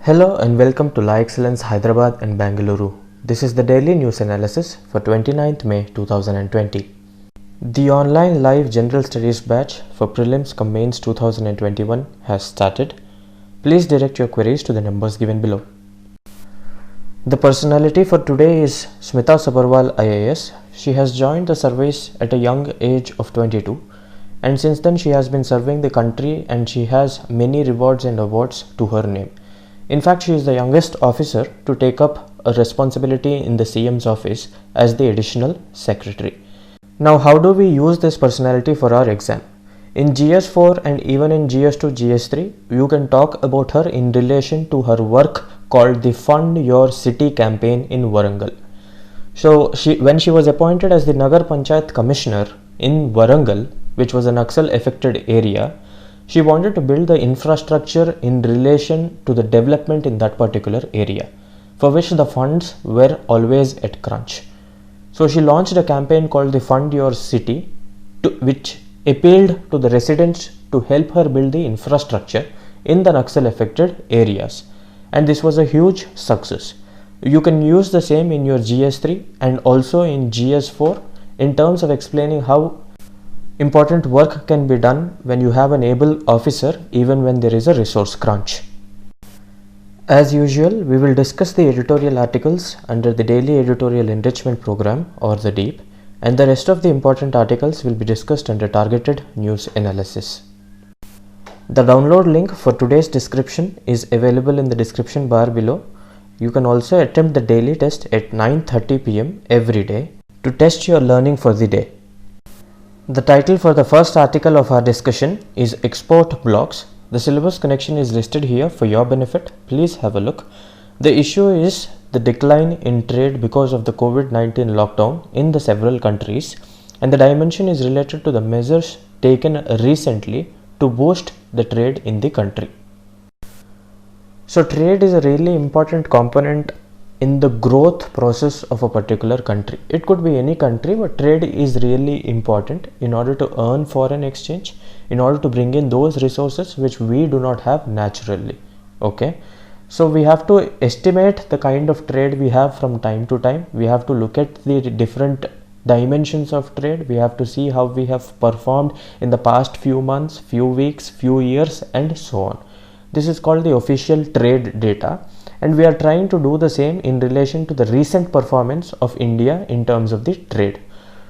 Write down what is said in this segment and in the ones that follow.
Hello and welcome to La Excellence Hyderabad and Bangalore. This is the daily news analysis for 29th May 2020. The online live general studies batch for prelims cum mains 2021 has started. Please direct your queries to the numbers given below. The personality for today is Smita Sabharwal IAS. She has joined the service at a young age of 22 and since then she has been serving the country and she has many rewards and awards to her name. In fact, she is the youngest officer to take up a responsibility in the CM's office as the additional secretary. Now, how do we use this personality for our exam? In GS4 and even in GS2, GS3, you can talk about her in relation to her work called the Fund Your City campaign in Warangal. So, when she was appointed as the Nagar Panchayat Commissioner in Warangal, which was a Naxal affected area, she wanted to build the infrastructure in relation to the development in that particular area, for which the funds were always at crunch. So she launched a campaign called the Fund Your City, which appealed to the residents to help her build the infrastructure in the Naxal affected areas. And this was a huge success. You can use the same in your GS3 and also in GS4 in terms of explaining how important work can be done when you have an able officer even when there is a resource crunch. As usual, we will discuss the editorial articles under the Daily Editorial Enrichment Program or the DEEP, and the rest of the important articles will be discussed under Targeted News Analysis. The download link for today's description is available in the description bar below. You can also attempt the daily test at 9:30 p.m. every day to test your learning for the day. The title for the first article of our discussion is Export Blocks. The syllabus connection is listed here for your benefit. Please have a look. The issue is the decline in trade because of the COVID-19 lockdown in the several countries, and the dimension is related to the measures taken recently to boost the trade in the country. So trade is a really important component in the growth process of a particular country. It could be any country, but trade is really important in order to earn foreign exchange, in order to bring in those resources which we do not have naturally. Okay, so we have to estimate the kind of trade we have from time to time. We have to look at the different dimensions of trade. We have to see how we have performed in the past few months, few weeks, few years, and so on. This is called the official trade data. And we are trying to do the same in relation to the recent performance of India in terms of the trade.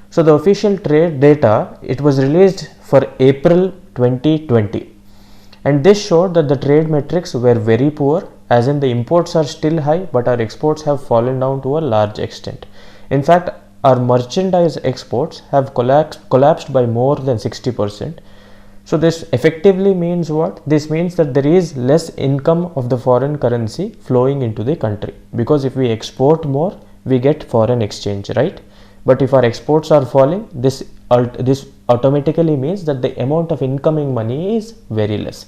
So the official trade data, it was released for April 2020, and this showed that the trade metrics were very poor, as in the imports are still high but our exports have fallen down to a large extent. In fact, our merchandise exports have collapsed by more than 60%. So this effectively means what? This means that there is less income of the foreign currency flowing into the country, because if we export more, we get foreign exchange, right? But if our exports are falling, this automatically means that the amount of incoming money is very less.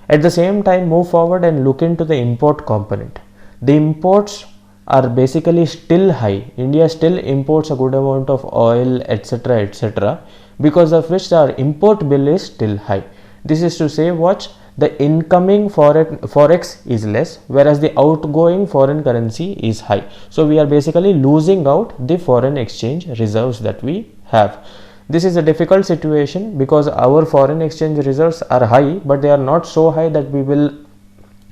At the same time, move forward and look into the import component. The imports are basically still high. India still imports a good amount of oil, etc., because of which our import bill is still high. This is to say what? The incoming forex is less, whereas the outgoing foreign currency is high. So we are basically losing out the foreign exchange reserves that we have. This is a difficult situation because our foreign exchange reserves are high, but they are not so high that we will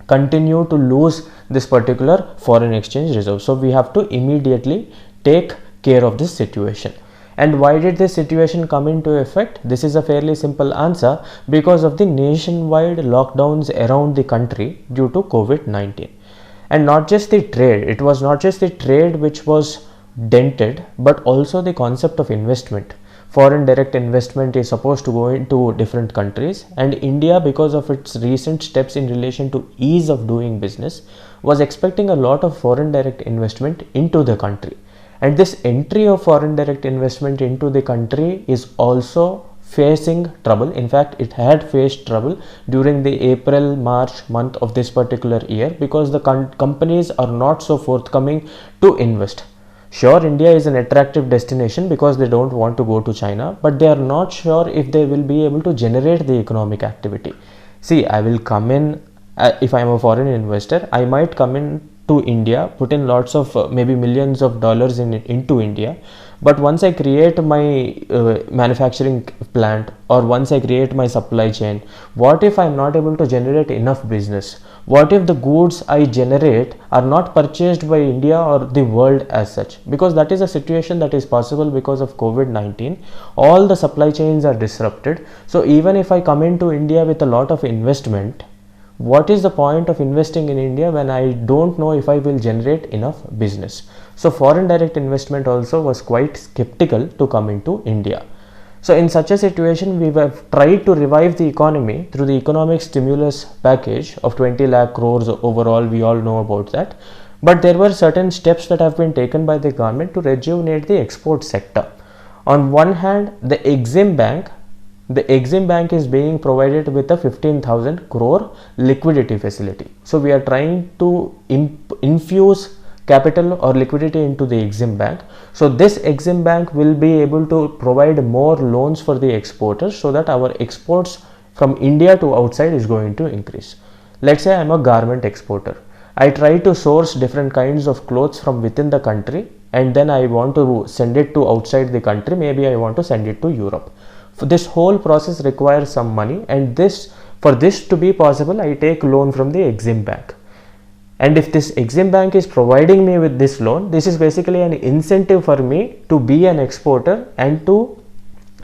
continue to lose this particular foreign exchange reserve. So we have to immediately take care of this situation. And why did this situation come into effect? This is a fairly simple answer: because of the nationwide lockdowns around the country due to COVID-19. And not just the trade, it was not just the trade which was dented, but also the concept of investment. Foreign direct investment is supposed to go into different countries, and India, because of its recent steps in relation to ease of doing business, was expecting a lot of foreign direct investment into the country. And this entry of foreign direct investment into the country is also facing trouble. In fact, it had faced trouble during the April-March month of this particular year, because the companies are not so forthcoming to invest. Sure, India is an attractive destination because they don't want to go to China, but they are not sure if they will be able to generate the economic activity. See, I will come in if I'm a foreign investor, I might come in to India, put in lots of maybe millions of dollars into India. But once I create my manufacturing plant, or once I create my supply chain, what if I'm not able to generate enough business? What if the goods I generate are not purchased by India or the world as such? Because that is a situation that is possible because of COVID-19. All the supply chains are disrupted. So even if I come into India with a lot of investment, what is the point of investing in India when I don't know if I will generate enough business? So foreign direct investment also was quite skeptical to come into India. So in such a situation, we have tried to revive the economy through the economic stimulus package of 20 lakh crores overall. We all know about that. But there were certain steps that have been taken by the government to rejuvenate the export sector. On one hand, the Exim Bank is being provided with a 15,000 crore liquidity facility. So we are trying to infuse capital or liquidity into the Exim Bank. So this Exim Bank will be able to provide more loans for the exporters, so that our exports from India to outside is going to increase. Let's say I'm a garment exporter. I try to source different kinds of clothes from within the country, and then I want to send it to outside the country. Maybe I want to send it to Europe. This whole process requires some money, and for this to be possible, I take loan from the Exim Bank. And if this Exim Bank is providing me with this loan, this is basically an incentive for me to be an exporter and to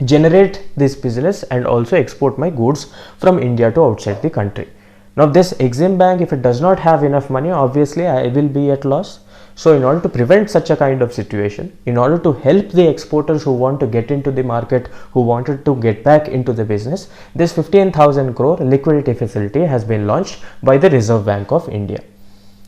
generate this business and also export my goods from India to outside the country. Now this Exim Bank, if it does not have enough money, obviously I will be at loss. So in order to prevent such a kind of situation, in order to help the exporters who want to get into the market, who wanted to get back into the business, this 15,000 crore liquidity facility has been launched by the Reserve Bank of India.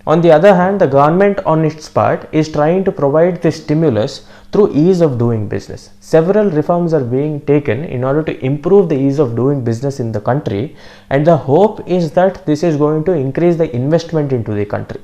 On the other hand, the government on its part is trying to provide this stimulus through ease of doing business. Several reforms are being taken in order to improve the ease of doing business in the country, and the hope is that this is going to increase the investment into the country.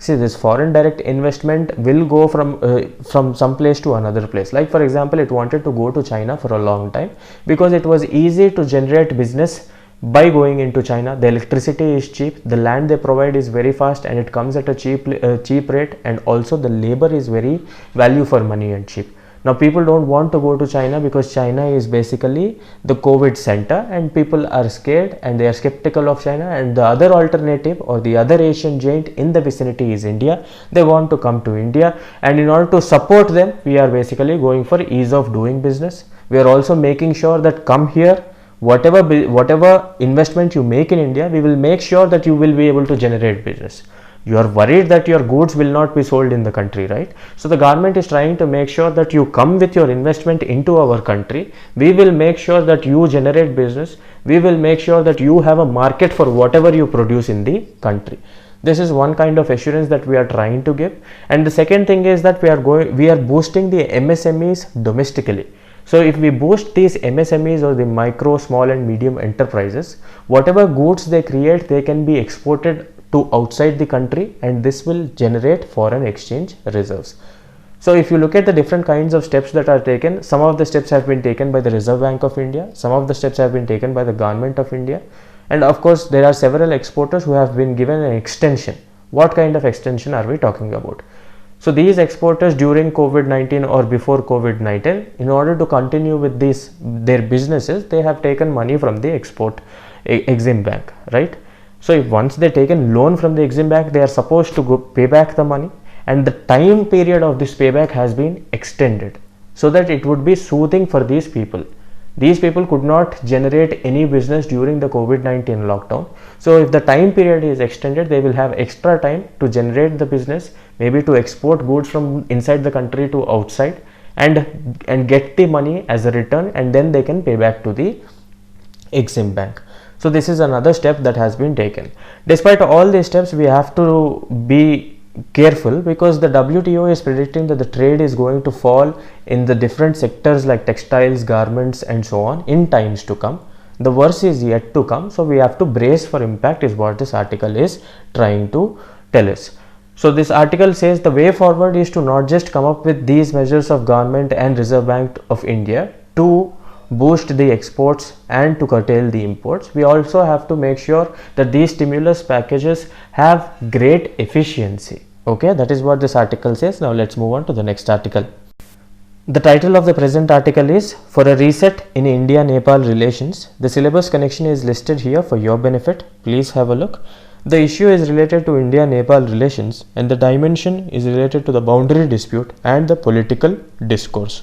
See, this foreign direct investment will go from some place to another place. Like for example, it wanted to go to China for a long time because it was easy to generate business by going into China. The electricity is cheap, the land they provide is very fast, and it comes at a cheap rate, and also the labor is very value for money and cheap. Now people don't want to go to China because China is basically the COVID center, and people are scared and they are skeptical of China, and the other alternative or the other Asian giant in the vicinity is India. They want to come to India, and in order to support them, we are basically going for ease of doing business. We are also making sure that come here, whatever investment you make in India, we will make sure that you will be able to generate business. You are worried that your goods will not be sold in the country, right? So the government is trying to make sure that you come with your investment into our country. We will make sure that you generate business. We will make sure that you have a market for whatever you produce in the country. This is one kind of assurance that we are trying to give. And the second thing is that we are boosting the MSMEs domestically. So if we boost these MSMEs or the micro, small and medium enterprises, whatever goods they create, they can be exported to outside the country, and this will generate foreign exchange reserves. So if you look at the different kinds of steps that are taken, some of the steps have been taken by the Reserve Bank of India, some of the steps have been taken by the government of India, and of course there are several exporters who have been given an extension. What kind of extension are we talking about? So these exporters during COVID-19 or before COVID-19, in order to continue with their businesses, they have taken money from the Exim Bank, right? So if once they taken loan from the Exim Bank, they are supposed to pay back the money, and the time period of this payback has been extended so that it would be soothing for these people. These people could not generate any business during the COVID-19 lockdown. So if the time period is extended, they will have extra time to generate the business, maybe to export goods from inside the country to outside, and get the money as a return, and then they can pay back to the Exim Bank. So this is another step that has been taken. Despite all these steps, we have to be careful because the WTO is predicting that the trade is going to fall in the different sectors like textiles, garments and so on in times to come. The worst is yet to come, so we have to brace for impact is what this article is trying to tell us. So this article says the way forward is to not just come up with these measures of government and Reserve Bank of India to boost the exports and to curtail the imports, we also have to make sure that these stimulus packages have great efficiency. Okay, that is what this article says. Now let's move on to the next article. The title of the present article is For a Reset in India-Nepal Relations. The syllabus connection is listed here for your benefit. Please have a look. The issue is related to India-Nepal relations and the dimension is related to the boundary dispute and the political discourse.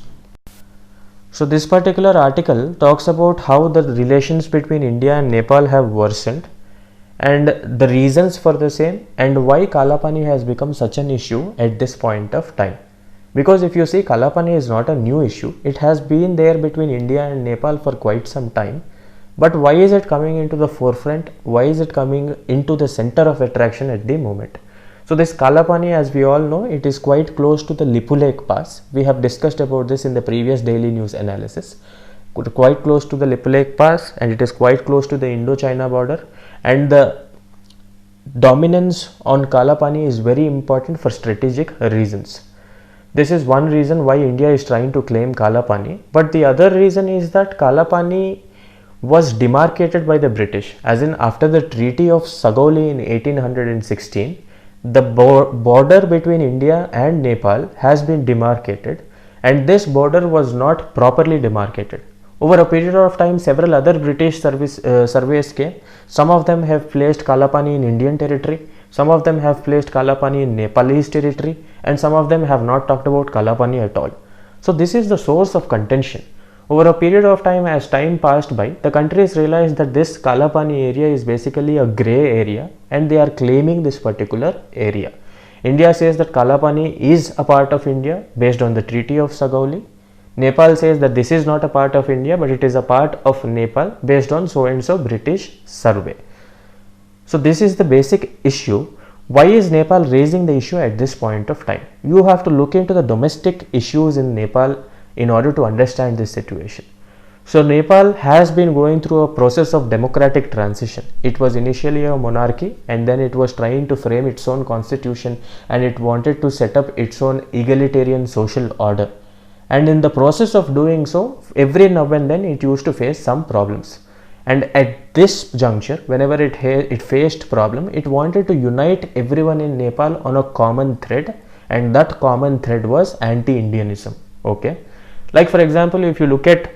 So this particular article talks about how the relations between India and Nepal have worsened and the reasons for the same and why Kalapani has become such an issue at this point of time. Because if you see, Kalapani is not a new issue. It has been there between India and Nepal for quite some time. But why is it coming into the forefront? Why is it coming into the center of attraction at the moment? So this Kalapani, as we all know, it is quite close to the Lipu Lake Pass. We have discussed about this in the previous daily news analysis. Quite close to the Lipu Lake Pass, and it is quite close to the Indo-China border. And the dominance on Kalapani is very important for strategic reasons. This is one reason why India is trying to claim Kalapani. But the other reason is that Kalapani was demarcated by the British, as in after the Treaty of Sugauli in 1816, the border between India and Nepal has been demarcated, and this border was not properly demarcated. Over a period of time, several other British surveys came. Some of them have placed Kalapani in Indian territory, some of them have placed Kalapani in Nepalese territory, and some of them have not talked about Kalapani at all. So this is the source of contention. Over a period of time, as time passed by, the countries realized that this Kalapani area is basically a grey area and they are claiming this particular area. India says that Kalapani is a part of India based on the Treaty of Sugauli. Nepal says that this is not a part of India but it is a part of Nepal based on so and so British survey. So this is the basic issue. Why is Nepal raising the issue at this point of time? You have to look into the domestic issues in Nepal in order to understand this situation. So Nepal has been going through a process of democratic transition. It was initially a monarchy and then it was trying to frame its own constitution and it wanted to set up its own egalitarian social order. And in the process of doing so, every now and then it used to face some problems. And at this juncture, whenever it faced problem, it wanted to unite everyone in Nepal on a common thread, and that common thread was anti-Indianism. Okay, like for example, if you look at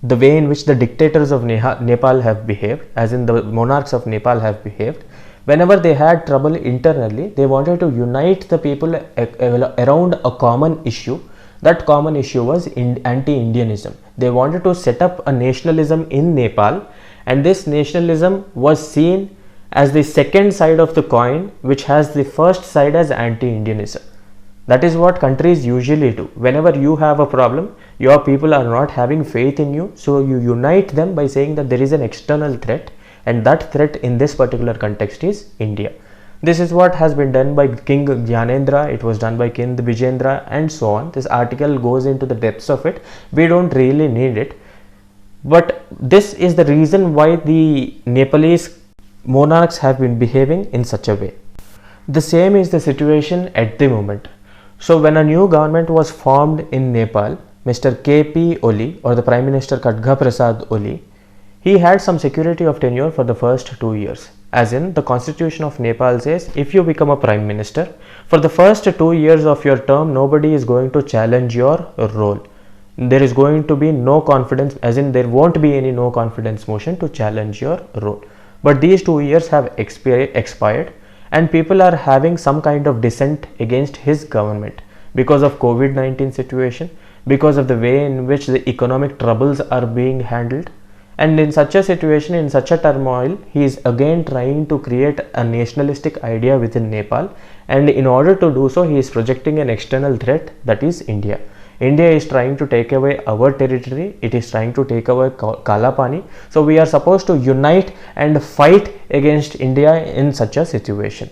the way in which the dictators of Nepal have behaved, as in the monarchs of Nepal have behaved, whenever they had trouble internally, they wanted to unite the people around a common issue. That common issue was anti-Indianism. They wanted to set up a nationalism in Nepal, and this nationalism was seen as the second side of the coin, which has the first side as anti-Indianism. That is what countries usually do. Whenever you have a problem, your people are not having faith in you, so you unite them by saying that there is an external threat, and that threat in this particular context is India. This is what has been done by King Gyanendra, it was done by King Vijayendra, and so on. This article goes into the depths of it. We don't really need it. But this is the reason why the Nepalese monarchs have been behaving in such a way. The same is the situation at the moment. So when a new government was formed in Nepal, Mr. KP Oli or the Prime Minister Khadga Prasad Oli, he had some security of tenure for the first 2 years. As in, the constitution of Nepal says, if you become a prime minister, for the first 2 years of your term, nobody is going to challenge your role. There is going to be no confidence, as in there won't be any no confidence motion to challenge your role. But these 2 years have expired and people are having some kind of dissent against his government because of COVID-19 situation, because of the way in which the economic troubles are being handled. And in such a situation, in such a turmoil, he is again trying to create a nationalistic idea within Nepal, and in order to do so, he is projecting an external threat, that is India. India is trying to take away our territory, it is trying to take away Kalapani, so we are supposed to unite and fight against India in such a situation.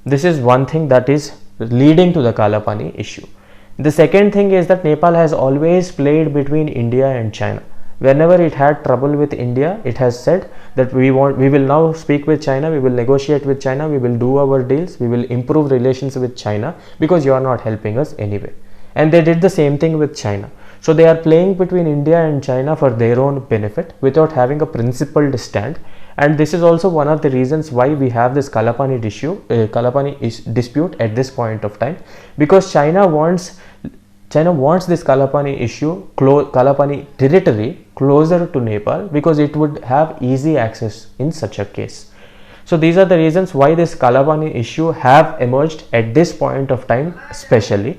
This is one thing that is leading to the Kalapani issue. The second thing is that Nepal has always played between India and China. Whenever it had trouble with India, it has said that we will now speak with China, we will negotiate with China, we will do our deals, we will improve relations with China because you are not helping us anyway. And they did the same thing with China. So they are playing between India and China for their own benefit without having a principled stand. And this is also one of the reasons why we have this Kalapani dispute at this point of time, because China wants this Kalapani territory closer to Nepal, because it would have easy access in such a case. So these are the reasons why this Kalapani issue have emerged at this point of time especially.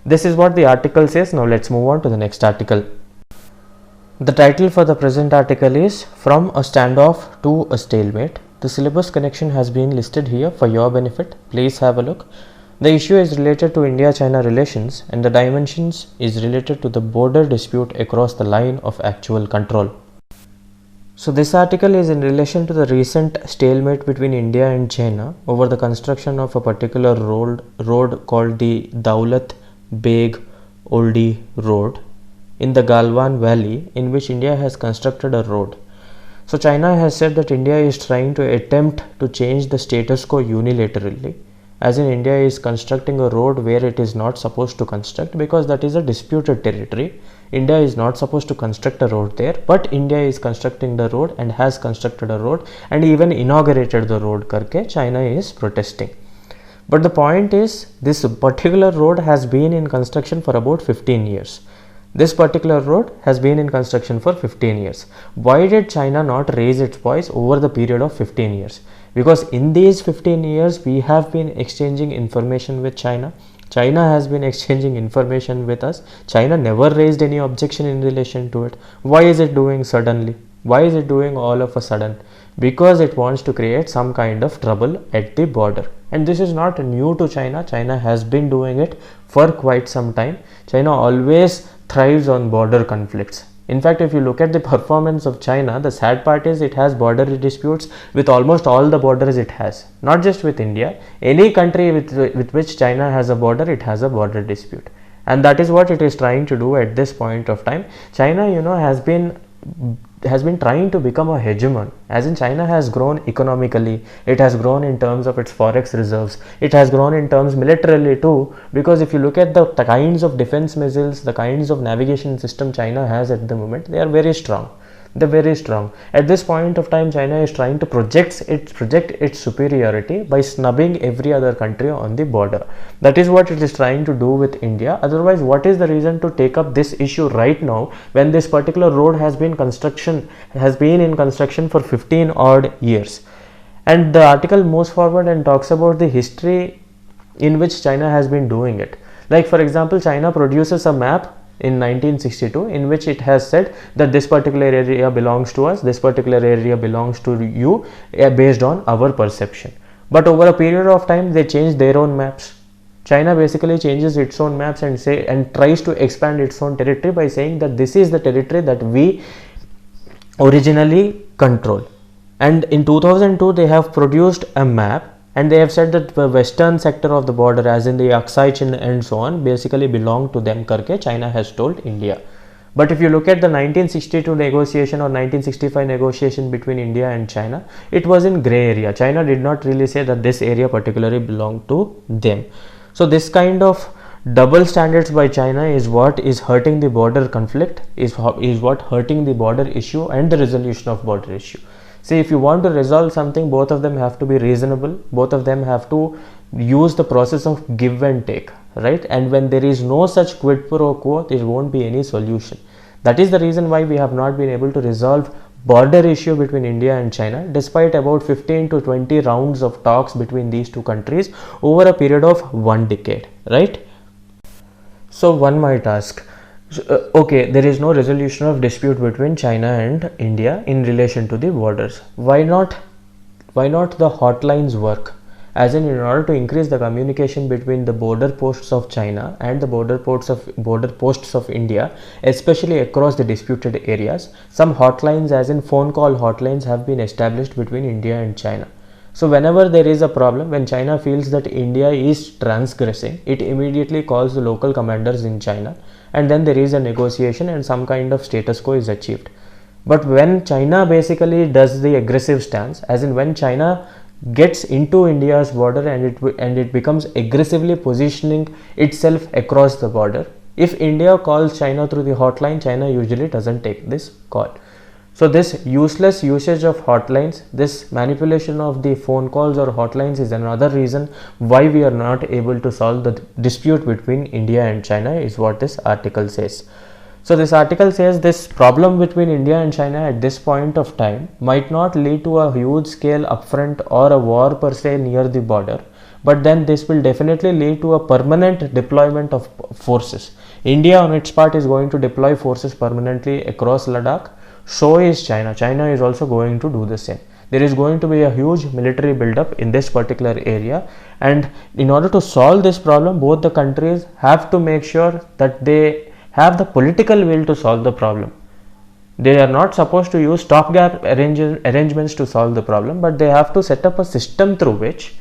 This is what the article says. Now let's move on to the next article. The title for the present article is From a Standoff to a Stalemate. The syllabus connection has been listed here for your benefit. Please have a look. The issue is related to India-China relations, and the dimensions is related to the border dispute across the line of actual control. So this article is in relation to the recent stalemate between India and China over the construction of a particular road called the Daulat Beg Oldi Road in the Galwan Valley, in which India has constructed a road. So China has said that India is trying to attempt to change the status quo unilaterally, as in India is constructing a road where it is not supposed to construct, because that is a disputed territory. India is not supposed to construct a road there, but India is constructing the road and has constructed a road and even inaugurated the road karke China is protesting. But the point is, this particular road has been in construction for about 15 years. This particular road has been in construction for 15 years. Why did China not raise its voice over the period of 15 years? Because in these 15 years, we have been exchanging information with China. China has been exchanging information with us. China never raised any objection in relation to it. Why is it doing suddenly? Why is it doing all of a sudden? Because it wants to create some kind of trouble at the border. And this is not new to China. China has been doing it for quite some time. China always thrives on border conflicts. In fact, if you look at the performance of China, the sad part is it has border disputes with almost all the borders it has. Not just with India. Any country with which China has a border, it has a border dispute. And that is what it is trying to do at this point of time. China, has been trying to become a hegemon, as in China has grown economically, it has grown in terms of its forex reserves, it has grown in terms militarily too, because if you look at the kinds of defense missiles, the kinds of navigation system China has at the moment, they are very strong. They're very strong. At this point of time, China is trying to project its superiority by snubbing every other country on the border. That is what it is trying to do with India. Otherwise, what is the reason to take up this issue right now when this particular road has been in construction for 15 odd years? And the article moves forward and talks about the history in which China has been doing it. Like, for example, China produces a map in 1962 in which it has said that this particular area belongs to us, this particular area belongs to you, based on our perception. But over a period of time, they changed their own maps. China basically changes its own maps and tries to expand its own territory by saying that this is the territory that we originally control. And in 2002, they have produced a map, and they have said that the western sector of the border, as in the Aksai Chin and so on, basically belong to them karke China has told India. But if you look at the 1962 negotiation or 1965 negotiation between India and China, it was in grey area. China did not really say that this area particularly belonged to them. So this kind of double standards by China is what is hurting the border conflict, is what hurting the border issue and the resolution of border issue. See, if you want to resolve something, both of them have to be reasonable. Both of them have to use the process of give and take, right? And when there is no such quid pro quo, there won't be any solution. That is the reason why we have not been able to resolve border issue between India and China, despite about 15 to 20 rounds of talks between these two countries over a period of 1 decade, right? So one might ask, okay, there is no resolution of dispute between China and India in relation to the borders. Why not the hotlines work? As in order to increase the communication between the border posts of China and the border posts of India, especially across the disputed areas, some hotlines, as in phone call hotlines, have been established between India and China. So whenever there is a problem, when China feels that India is transgressing, it immediately calls the local commanders in China, and then there is a negotiation and some kind of status quo is achieved. But when China basically does the aggressive stance, as in when China gets into India's border and it becomes aggressively positioning itself across the border, If India calls China through the hotline, China usually doesn't take this call. So this useless usage of hotlines, this manipulation of the phone calls or hotlines is another reason why we are not able to solve the dispute between India and China, is what this article says. So this article says this problem between India and China at this point of time might not lead to a huge scale upfront or a war per se near the border, but then this will definitely lead to a permanent deployment of forces. India on its part is going to deploy forces permanently across Ladakh. So is China. China is also going to do the same. There is going to be a huge military buildup in this particular area, and in order to solve this problem, both the countries have to make sure that they have the political will to solve the problem. They are not supposed to use stopgap arrangements to solve the problem, but they have to set up a system through which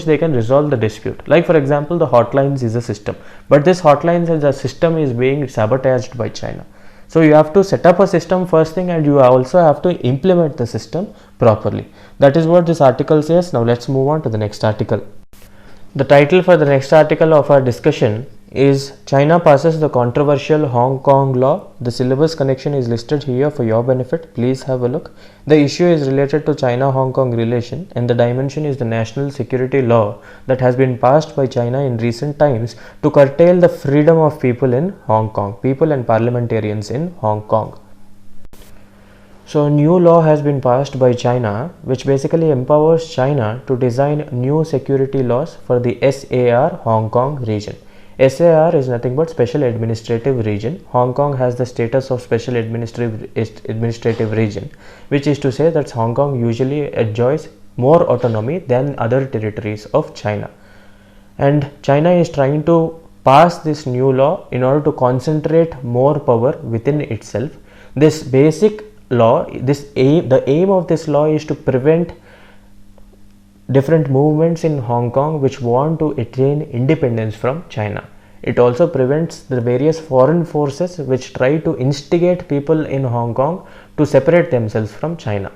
they can resolve the dispute. Like for example, the hotlines is a system, but this hotlines as a system is being sabotaged by China. So you have to set up a system first thing, and you also have to implement the system properly. That is what this article says. Now let's move on to the next article. The title for the next article of our discussion is China passes the controversial Hong Kong law. The syllabus connection is listed here for your benefit. Please have a look. The issue is related to China-Hong Kong relation, and the dimension is the national security law that has been passed by China in recent times to curtail the freedom of people in Hong Kong, people and parliamentarians in Hong Kong. So a new law has been passed by China, which basically empowers China to design new security laws for the SAR Hong Kong region. SAR is nothing but Special Administrative Region. Hong Kong has the status of Special Administrative Region, which is to say that Hong Kong usually enjoys more autonomy than other territories of China. And China is trying to pass this new law in order to concentrate more power within itself. This basic law, the aim of this law is to prevent different movements in Hong Kong which want to attain independence from China. It also prevents the various foreign forces which try to instigate people in Hong Kong to separate themselves from China.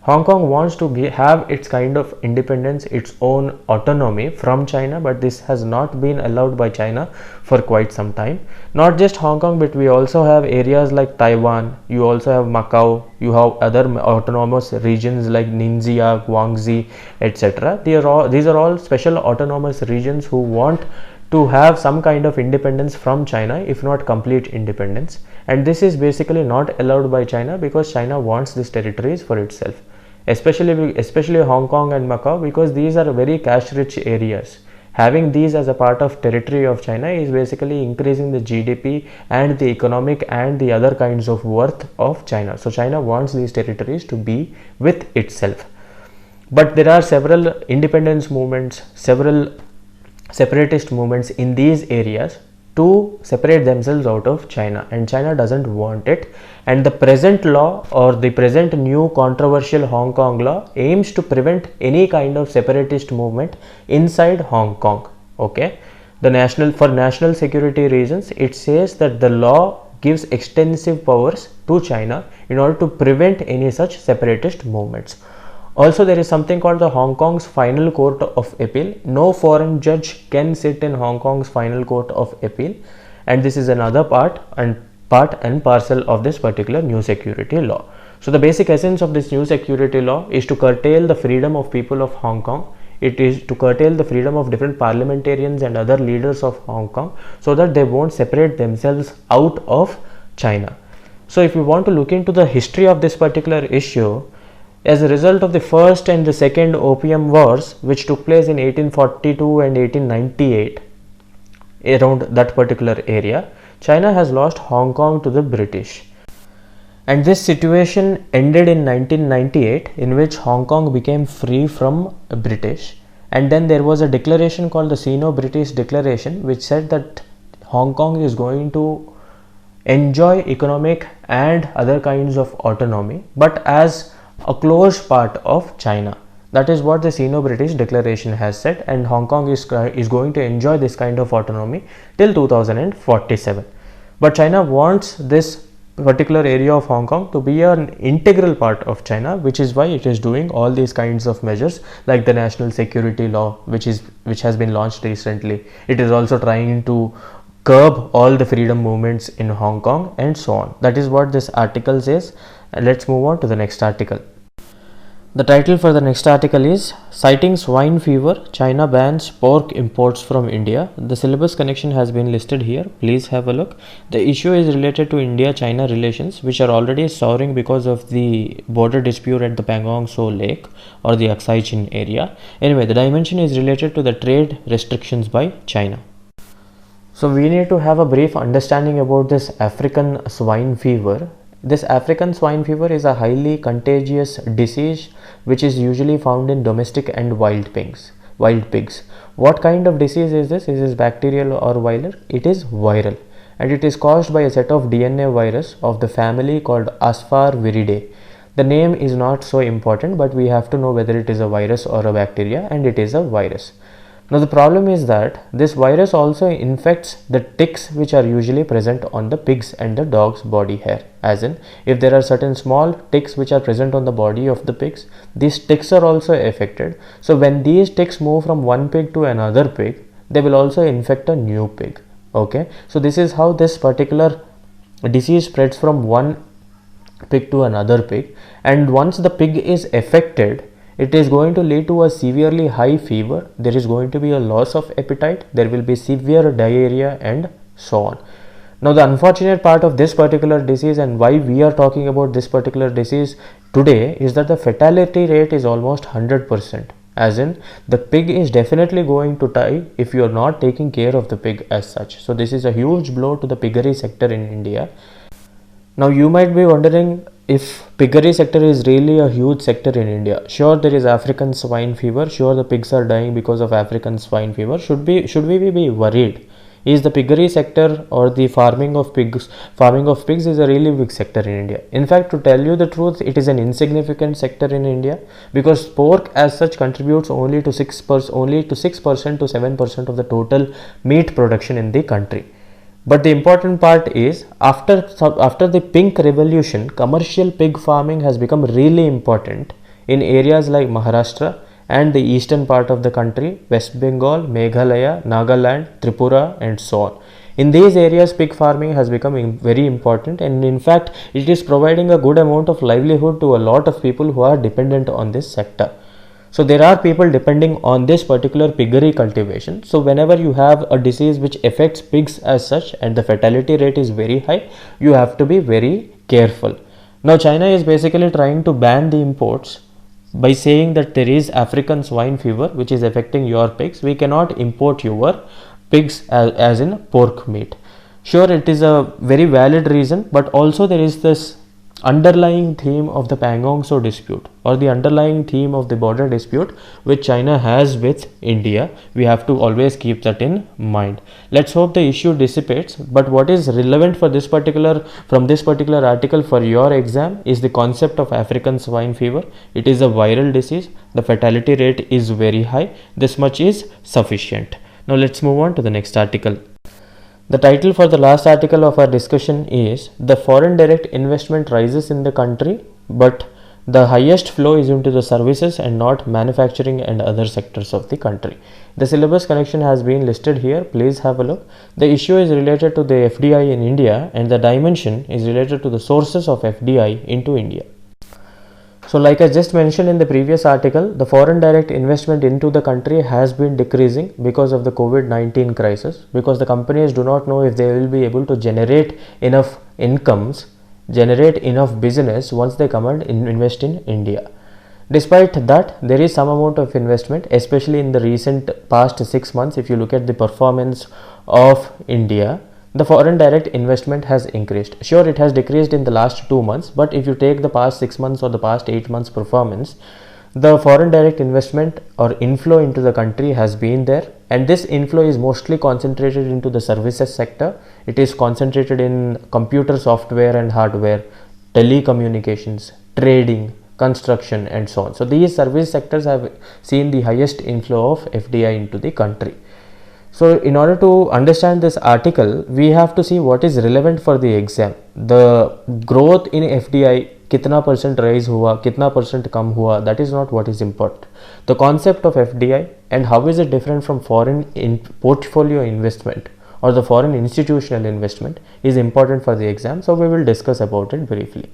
Hong Kong wants to have its kind of independence, its own autonomy from China, but this has not been allowed by China for quite some time. Not just Hong Kong, but we also have areas like Taiwan, you also have Macau, you have other autonomous regions like Ningxia, Guangxi, etc. These are all special autonomous regions who want to have some kind of independence from China, if not complete independence. And this is basically not allowed by China because China wants these territories for itself. Especially Hong Kong and Macau, because these are very cash rich areas. Having these as a part of territory of China is basically increasing the GDP and the economic and the other kinds of worth of China. So China wants these territories to be with itself. But there are several independence movements, several separatist movements in these areas to separate themselves out of China, and China doesn't want it. And the present law, or the present new controversial Hong Kong law, aims to prevent any kind of separatist movement inside Hong Kong. Okay, for national security reasons, it says that the law gives extensive powers to China in order to prevent any such separatist movements. Also, there is something called the Hong Kong's Final Court of Appeal. No foreign judge can sit in Hong Kong's Final Court of Appeal, and this is another part and parcel of this particular new security law. So the basic essence of this new security law is to curtail the freedom of people of Hong Kong. It is to curtail the freedom of different parliamentarians and other leaders of Hong Kong so that they won't separate themselves out of China. So if we want to look into the history of this particular issue, as a result of the first and the second opium wars, which took place in 1842 and 1898, around that particular area, China has lost Hong Kong to the British. And this situation ended in 1998, in which Hong Kong became free from British. And then there was a declaration called the Sino-British Declaration, which said that Hong Kong is going to enjoy economic and other kinds of autonomy, but as a close part of China. That is what the Sino-British Declaration has said, and Hong Kong is going to enjoy this kind of autonomy till 2047. But China wants this particular area of Hong Kong to be an integral part of China, which is why it is doing all these kinds of measures like the national security law, which has been launched recently. It is also trying to curb all the freedom movements in Hong Kong and so on. That is what this article says. Let's move on to the next article. The title for the next article is Citing Swine Fever, China Bans Pork Imports from India. The syllabus connection has been listed here. Please have a look. The issue is related to India-China relations, which are already souring because of the border dispute at the Pangong Tso Lake or the Aksai Chin area. Anyway, the dimension is related to the trade restrictions by China. So we need to have a brief understanding about this African swine fever. This African swine fever is a highly contagious disease which is usually found in domestic and wild pigs. What kind of disease is this? Is this bacterial or viral? It is viral, and it is caused by a set of DNA virus of the family called Asparviridae. The name is not so important, but we have to know whether it is a virus or a bacteria, and it is a virus. Now the problem is that this virus also infects the ticks which are usually present on the pigs and the dog's body hair. As in, if there are certain small ticks which are present on the body of the pigs, these ticks are also affected. So when these ticks move from one pig to another pig, they will also infect a new pig. Okay, so this is how this particular disease spreads from one pig to another pig, and once the pig is affected, it is going to lead to a severely high fever. There is going to be a loss of appetite. There will be severe diarrhea and so on. Now the unfortunate part of this particular disease and why we are talking about this particular disease today is that the fatality rate is almost 100%. As in, the pig is definitely going to die if you are not taking care of the pig as such. So this is a huge blow to the piggery sector in India. Now you might be wondering if piggery sector is really a huge sector in India. Sure, there is African swine fever. Sure, the pigs are dying because of African swine fever. Should we be worried? Is the piggery sector or the farming of pigs is a really big sector in India? In fact, to tell you the truth, it is an insignificant sector in India, because pork as such contributes only to 6% to 7% of the total meat production in the country. But the important part is, after the pink revolution, commercial pig farming has become really important in areas like Maharashtra and the eastern part of the country, West Bengal, Meghalaya, Nagaland, Tripura and so on. In these areas, pig farming has become very important, and in fact, it is providing a good amount of livelihood to a lot of people who are dependent on this sector. So there are people depending on this particular piggery cultivation. So whenever you have a disease which affects pigs as such and the fatality rate is very high, you have to be very careful. Now China is basically trying to ban the imports by saying that there is African swine fever which is affecting your pigs. We cannot import your pigs as in pork meat. Sure, it is a very valid reason, but also there is this underlying theme of the Pangong Tso dispute, or the underlying theme of the border dispute which China has with India. We have to always keep that in mind. Let's hope the issue dissipates. But what is relevant for this particular article for your exam is the concept of African swine fever. It is a viral disease. The fatality rate is very high. This much is sufficient. Now let's move on to the next article. The title for the last article of our discussion is The Foreign Direct Investment Rises in the Country, but the highest flow is into the services and not manufacturing and other sectors of the country. The syllabus connection has been listed here. Please have a look. The issue is related to the FDI in India, and the dimension is related to the sources of FDI into India. So like I just mentioned in the previous article, the foreign direct investment into the country has been decreasing because of the COVID-19 crisis, because the companies do not know if they will be able to generate enough incomes, generate enough business once they come and invest in India. Despite that, there is some amount of investment, especially in the recent past 6 months. If you look at the performance of India, the foreign direct investment has increased. Sure, it has decreased in the last 2 months, but if you take the past 6 months or the past 8 months performance, the foreign direct investment or inflow into the country has been there, and this inflow is mostly concentrated into the services sector. It is concentrated in computer software and hardware, telecommunications, trading, construction and so on. So these service sectors have seen the highest inflow of FDI into the country. So in order to understand this article, we have to see what is relevant for the exam. The growth in FDI, kitna percent rise hua, kitna percent kam hua, that is not what is important. The concept of FDI and how is it different from foreign portfolio investment, or the foreign institutional investment is important for the exam. So we will discuss about it briefly.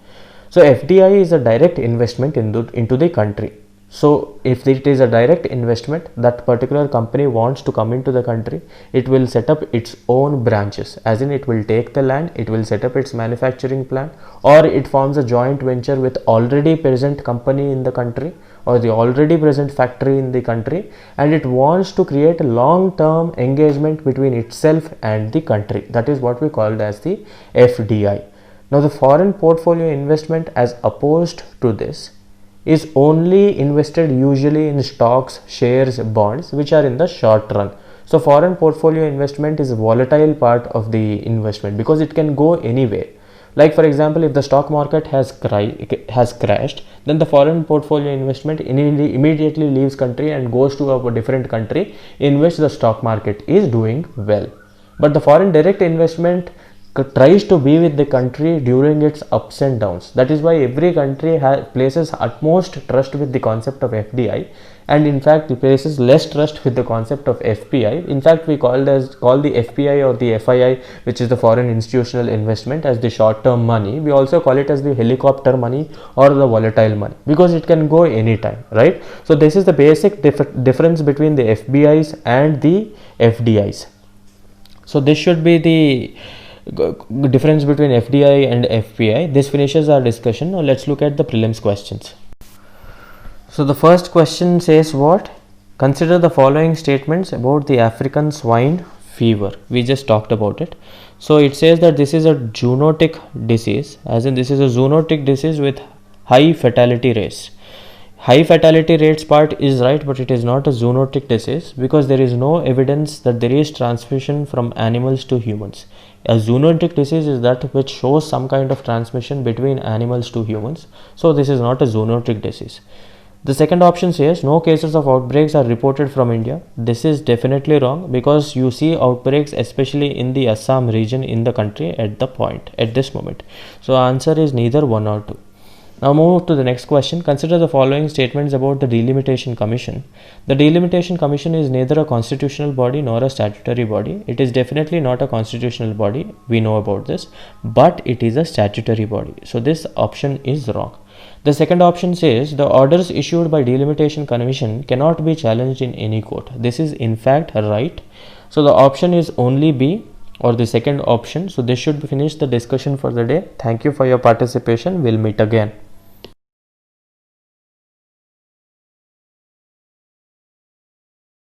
So FDI is a direct investment into the country. So if it is a direct investment, that particular company wants to come into the country, it will set up its own branches, as in it will take the land, it will set up its manufacturing plant, or it forms a joint venture with already present company in the country or the already present factory in the country, and it wants to create a long-term engagement between itself and the country. That is what we called as the FDI. Now the foreign portfolio investment, as opposed to this, is only invested usually in stocks, shares, bonds, which are in the short run. So foreign portfolio investment is a volatile part of the investment because it can go anywhere. Like for example, if the stock market has crashed, then the foreign portfolio investment immediately leaves country and goes to a different country in which the stock market is doing well. But the foreign direct investment tries to be with the country during its ups and downs. That is why every country places utmost trust with the concept of FDI, and in fact it places less trust with the concept of FPI. In fact, we call the FPI or the FII, which is the foreign institutional investment, as the short term money. We also call it as the helicopter money or the volatile money because it can go anytime, right? So this is the basic difference between the FBIs and the FDIs. So this should be the difference between FDI and FPI. This finishes our discussion. Now let's look at the prelims questions. So the first question says what? Consider the following statements about the African swine fever. We just talked about it. So it says that this is a zoonotic disease, as in this is a zoonotic disease with high fatality rates. High fatality rates part is right, but it is not a zoonotic disease because there is no evidence that there is transmission from animals to humans. A zoonotic disease is that which shows some kind of transmission between animals to humans. So this is not a zoonotic disease. The second option says no cases of outbreaks are reported from India. This is definitely wrong because you see outbreaks especially in the Assam region in the country at this moment. So answer is neither 1 or 2. Now move to the next question. Consider the following statements about the Delimitation Commission. The Delimitation Commission is neither a constitutional body nor a statutory body. It is definitely not a constitutional body. We know about this, but it is a statutory body. So this option is wrong. The second option says the orders issued by Delimitation Commission cannot be challenged in any court. This is in fact right. So the option is only B, or the second option. So this should finish the discussion for the day. Thank you for your participation. We'll meet again.